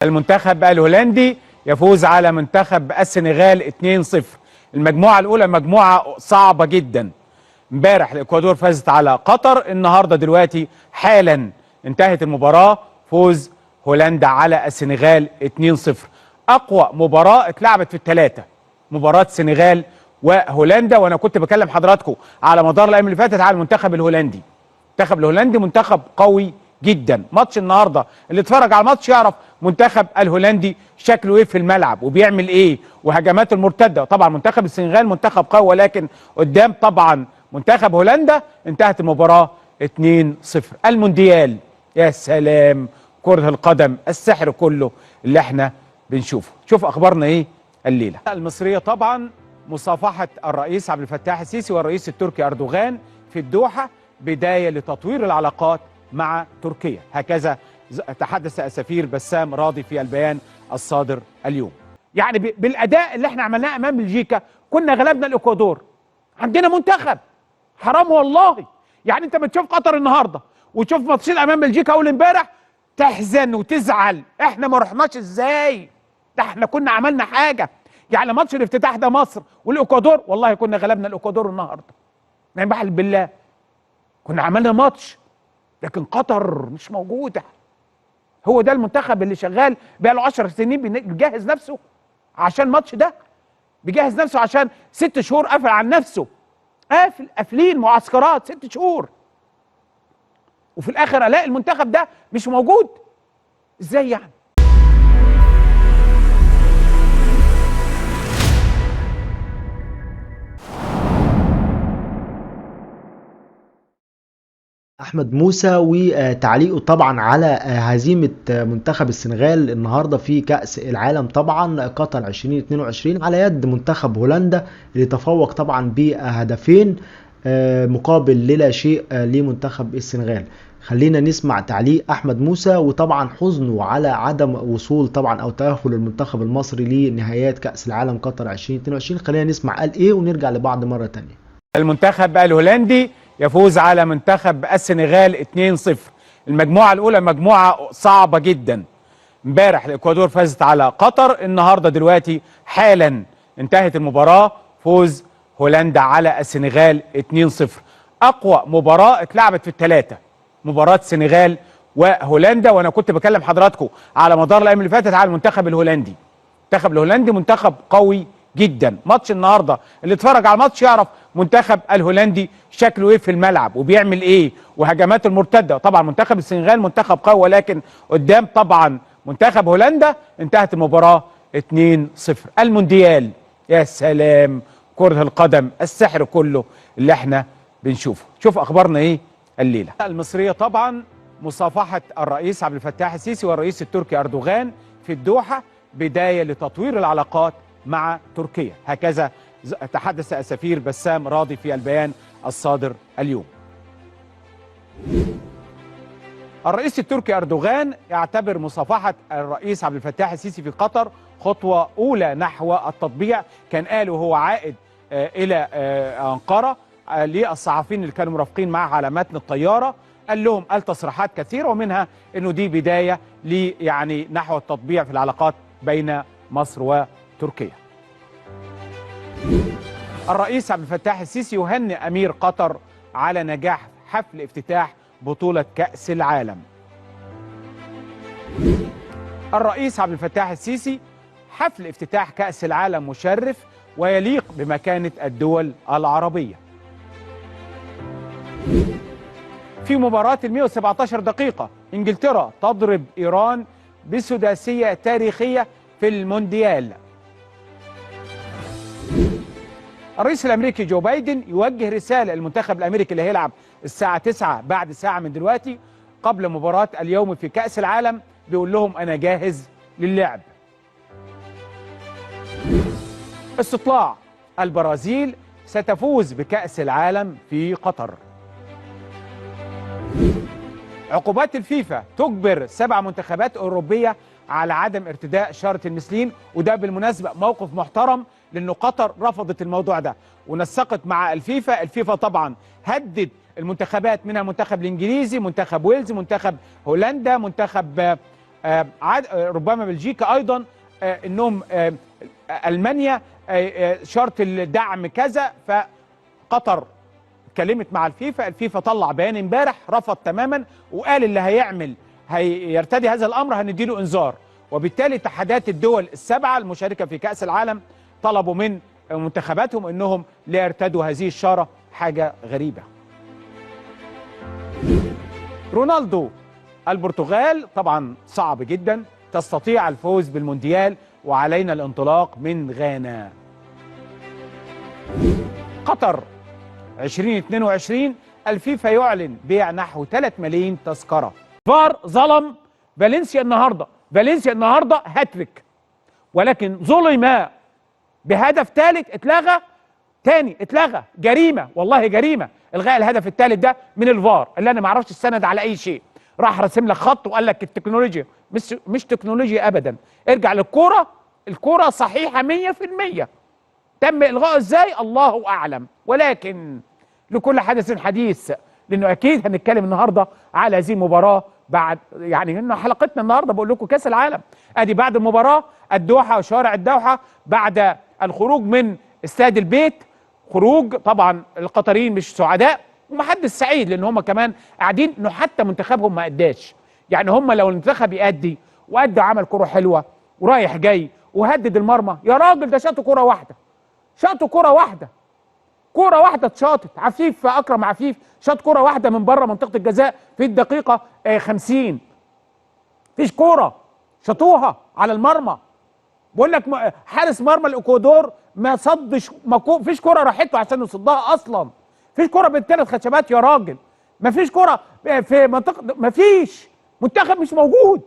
المنتخب الهولندي يفوز على منتخب السنغال 2-0. المجموعة الأولى مجموعة صعبة جدا. امبارح الإكوادور فازت على قطر، النهارده دلوقتي حالا انتهت المباراة، فوز هولندا على السنغال 2-0. أقوى مباراة اتلعبت في الثلاثة، مباراة السنغال وهولندا، وأنا كنت بكلم حضراتكم على مدار الأيام اللي فاتت على المنتخب الهولندي. المنتخب الهولندي منتخب قوي جدا. ماتش النهارده اللي اتفرج على الماتش يعرف منتخب الهولندي شكله ايه في الملعب وبيعمل ايه وهجماته المرتده. طبعا منتخب السنغال منتخب قوي، ولكن قدام طبعا منتخب هولندا انتهت المباراه 2-0. المونديال، يا سلام، كرة القدم السحر كله اللي احنا بنشوفه. شوف اخبارنا ايه الليله. المصريه طبعا مصافحه الرئيس عبد الفتاح السيسي والرئيس التركي اردوغان في الدوحه بدايه لتطوير العلاقات مع تركيا، هكذا تحدث السفير بسام راضي في البيان الصادر اليوم. يعني بالاداء اللي احنا عملناه امام بلجيكا كنا غلبنا الاكوادور. عندنا منتخب، حرام والله. يعني انت بتشوف قطر النهارده وتشوف ماتشين امام بلجيكا اول امبارح تحزن وتزعل، احنا ما رحناش ازاي؟ ده احنا كنا عملنا حاجه. يعني ماتش الافتتاح ده مصر والاكوادور، والله كنا غلبنا الاكوادور النهارده. يعني بحلف بالله كنا عملنا ماتش، لكن قطر مش موجوده. هو ده المنتخب اللي شغال بقى له 10 سنين بيجهز نفسه عشان الماتش ده، بيجهز نفسه عشان 6 شهور قافل عن نفسه، قافلين معسكرات 6 شهور، وفي الاخر الاقي المنتخب ده مش موجود. ازاي يعني؟ احمد موسى وتعليقه طبعا على هزيمه منتخب السنغال النهارده في كأس العالم طبعا قطر 2022 على يد منتخب هولندا اللي تفوق طبعا بهدفين مقابل لا شيء لمنتخب السنغال. خلينا نسمع تعليق احمد موسى وطبعا حزنه على عدم وصول طبعا او تأهل المنتخب المصري لنهايات كأس العالم قطر 2022. خلينا نسمع قال ايه ونرجع لبعض مرة تانية. المنتخب الهولندي يفوز على منتخب السنغال 2-0. المجموعة الأولى مجموعة صعبة جدا. امبارح الإكوادور فازت على قطر، النهارده دلوقتي حالا انتهت المباراة، فوز هولندا على السنغال 2-0. أقوى مباراة اتلعبت في الثلاثة، مباراة السنغال وهولندا، وأنا كنت بكلم حضراتكم على مدار الأيام اللي فاتت على المنتخب الهولندي. المنتخب الهولندي منتخب قوي جدا. ماتش النهارده اللي اتفرج على الماتش يعرف منتخب الهولندي شكله ايه في الملعب وبيعمل ايه وهجماته المرتده. طبعا منتخب السنغال منتخب قوي، ولكن قدام طبعا منتخب هولندا انتهت المباراه 2-0. المونديال، يا سلام، كرة القدم السحر كله اللي احنا بنشوفه. شوف اخبارنا ايه الليله. المصريه طبعا مصافحه الرئيس عبد الفتاح السيسي والرئيس التركي اردوغان في الدوحه بدايه لتطوير العلاقات مع تركيا، هكذا تحدث السفير بسام راضي في البيان الصادر اليوم. الرئيس التركي أردوغان يعتبر مصافحة الرئيس عبد الفتاح السيسي في قطر خطوة أولى نحو التطبيع. كان قال وهو عائد إلى أنقرة للصحفيين اللي كانوا مرافقين معه على متن الطيارة، قال لهم تصريحات كثيرة، ومنها أنه دي بداية يعني نحو التطبيع في العلاقات بين مصر وتركيا. الرئيس عبد الفتاح السيسي يهنئ أمير قطر على نجاح حفل افتتاح بطولة كأس العالم. الرئيس عبد الفتاح السيسي: حفل افتتاح كأس العالم مشرف ويليق بمكانة الدول العربية. في مباراة 117 دقيقة إنجلترا تضرب إيران بسداسية تاريخية في المونديال. الرئيس الامريكي جو بايدن يوجه رساله للمنتخب الامريكي اللي هيلعب الساعه 9 بعد ساعه من دلوقتي قبل مباراه اليوم في كاس العالم، بيقول لهم انا جاهز للعب. استطلاع: البرازيل ستفوز بكاس العالم في قطر. عقوبات الفيفا تجبر 7 منتخبات اوروبيه على عدم ارتداء شارة المثلين، وده بالمناسبة موقف محترم لأنه قطر رفضت الموضوع ده ونسقت مع الفيفا. الفيفا طبعا هدد المنتخبات، منها المنتخب الإنجليزي، منتخب ويلز، منتخب هولندا، منتخب ربما بلجيكا ايضا انهم المانيا شرط الدعم كذا. فقطر اتكلمت مع الفيفا، الفيفا طلع بيان امبارح رفض تماما وقال اللي هيرتدي هذا الامر هنديله انذار. وبالتالي اتحادات الدول السبعه المشاركه في كاس العالم طلبوا من منتخباتهم انهم لا يرتدوا هذه الشاره. حاجه غريبه. رونالدو البرتغال طبعا صعب جدا، تستطيع الفوز بالمونديال وعلينا الانطلاق من غانا. قطر 2022 الفيفا يعلن بيع نحو 3 ملايين تذكره. فار ظلم فالنسيا النهارده، فالنسيا النهارده هاتريك، ولكن ظلم بهدف ثالث اتلغى، تاني اتلغى. جريمه والله جريمه الغاء الهدف الثالث ده من الفار اللي انا ما اعرفش السند على اي شيء. راح راسم لك خط وقال لك التكنولوجيا مش تكنولوجيا ابدا. ارجع للكوره، الكوره صحيحه 100%. تم الغائه ازاي الله اعلم، ولكن لكل حدث حديث، لانه اكيد هنتكلم النهارده على هذه المباراه بعد يعني حلقتنا النهارده بقول لكم كاس العالم. ادي بعد المباراه الدوحه وشوارع الدوحه بعد الخروج من استاد البيت، خروج طبعا القطريين مش سعداء ومحدش سعيد لان هم كمان قاعدين انه حتى منتخبهم ما اداش. يعني هم لو المنتخب يأدي وادى عمل كوره حلوه ورايح جاي وهدد المرمى، يا راجل ده شاطوا كوره واحده، شاطوا كوره واحده، كوره واحده اتشاطت. عفيف اكرم عفيف شاط كوره واحده من بره منطقه الجزاء في الدقيقه 50. مفيش كوره شاطوها على المرمى. بقول لك حارس مرمى الاكوادور ما صدش، مفيش كوره راحت له عشان يصدها اصلا. مفيش كوره بالثلاث خشبات يا راجل، مفيش كوره في منطقه، مفيش. منتخب مش موجود،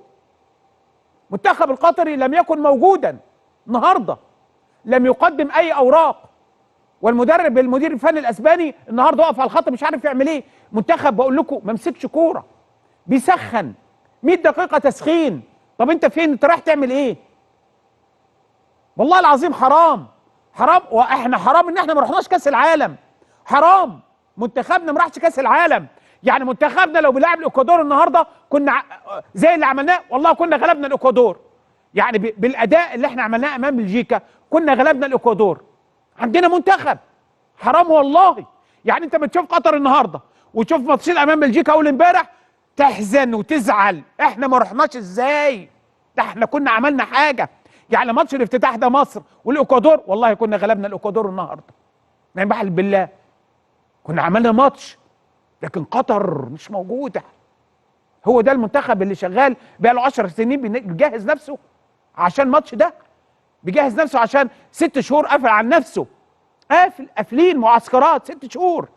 منتخب القطري لم يكن موجودا النهارده، لم يقدم اي اوراق. والمدرب المدير الفني الاسباني النهارده واقف على الخط مش عارف يعمل ايه. منتخب بقول لكم ما مسكش كوره، بيسخن 100 دقيقه تسخين. طب انت فين؟ انت رايح تعمل ايه؟ والله العظيم حرام، حرام. واحنا حرام ان احنا ما رحناش كاس العالم، حرام منتخبنا ما راحش كاس العالم. يعني منتخبنا لو بيلعب الاكوادور النهارده كنا زي اللي عملناه، والله كنا غلبنا الاكوادور. يعني بالاداء اللي احنا عملناه امام بلجيكا كنا غلبنا الاكوادور. عندنا منتخب، حرام والله. يعني انت بتشوف قطر النهارده وتشوف ماتشين امام بلجيكا اول امبارح تحزن وتزعل. احنا ما رحناش ازاي؟ ده احنا كنا عملنا حاجه. يعني ماتش الافتتاح ده مصر والاكوادور والله كنا غلبنا الاكوادور النهارده، يعني بحلف بالله كنا عملنا ماتش. لكن قطر مش موجوده. هو ده المنتخب اللي شغال بقى له 10 سنين بيجهز نفسه عشان الماتش ده، بيجهز نفسه عشان 6 شهور قافل عن نفسه، قافلين معسكرات 6 شهور،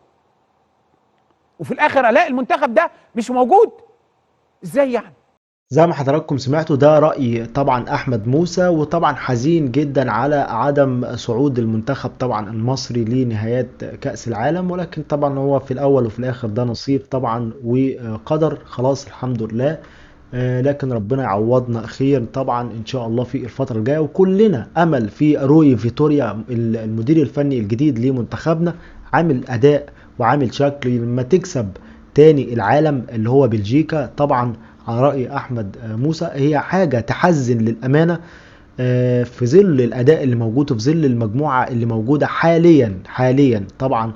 وفي الاخر الاقي المنتخب ده مش موجود. ازاي يعني؟ زي ما حضراتكم سمعتوا ده رأي طبعا أحمد موسى، وطبعا حزين جدا على عدم صعود المنتخب طبعا المصري لنهايات كأس العالم. ولكن طبعا هو في الأول وفي الآخر ده نصيب طبعا وقدر، خلاص الحمد لله. لكن ربنا يعوضنا خير طبعا إن شاء الله في الفترة الجاية، وكلنا أمل في روي فيتوريا المدير الفني الجديد لمنتخبنا. عامل أداء وعامل شكل لما تكسب تاني العالم اللي هو بلجيكا. طبعا على رأي أحمد موسى هي حاجة تحزن للأمانة في ظل الأداء اللي موجود وفي ظل المجموعة اللي موجودة حاليا طبعا.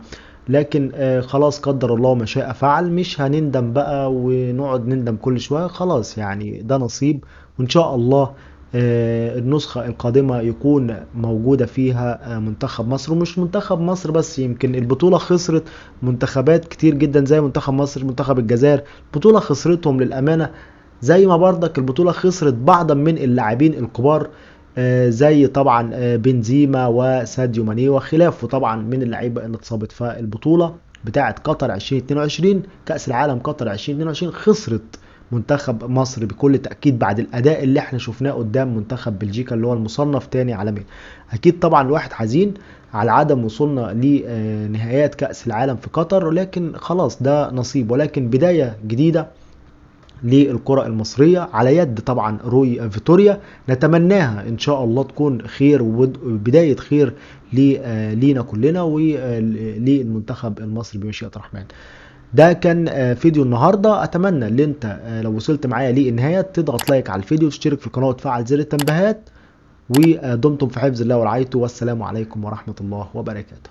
لكن خلاص قدر الله ما شاء فعل، مش هنندم بقى ونقعد نندم كل شوية. خلاص يعني ده نصيب، وإن شاء الله النسخة القادمة يكون موجودة فيها منتخب مصر. ومش منتخب مصر بس، يمكن البطولة خسرت منتخبات كتير جدا زي منتخب مصر، منتخب الجزائر البطولة خسرتهم للأمانة، زي ما برضك البطولة خسرت بعضا من اللاعبين الكبار زي طبعا بنزيما وساديو ماني وخلافه طبعا من اللعيبة اللي اتصابت. فالبطولة بتاعة قطر 2022 كأس العالم قطر 2022 خسرت منتخب مصر بكل تأكيد بعد الأداء اللي احنا شفناه قدام منتخب بلجيكا اللي هو المصنف تاني عالميا. أكيد طبعا الواحد حزين على عدم وصولنا لنهايات كأس العالم في قطر، ولكن خلاص ده نصيب. ولكن بداية جديدة للكرة المصرية على يد طبعا روي فيتوريا، نتمناها ان شاء الله تكون خير وبداية خير لينا كلنا وللمنتخب المصري بمشيئة الرحمن. ده كان فيديو النهارده. اتمنى ان انت لو وصلت معايا للنهايه تضغط لايك على الفيديو وتشترك في القناه وتفعل زر التنبيهات. ودمتم في حفظ الله ورعايته، والسلام عليكم ورحمه الله وبركاته.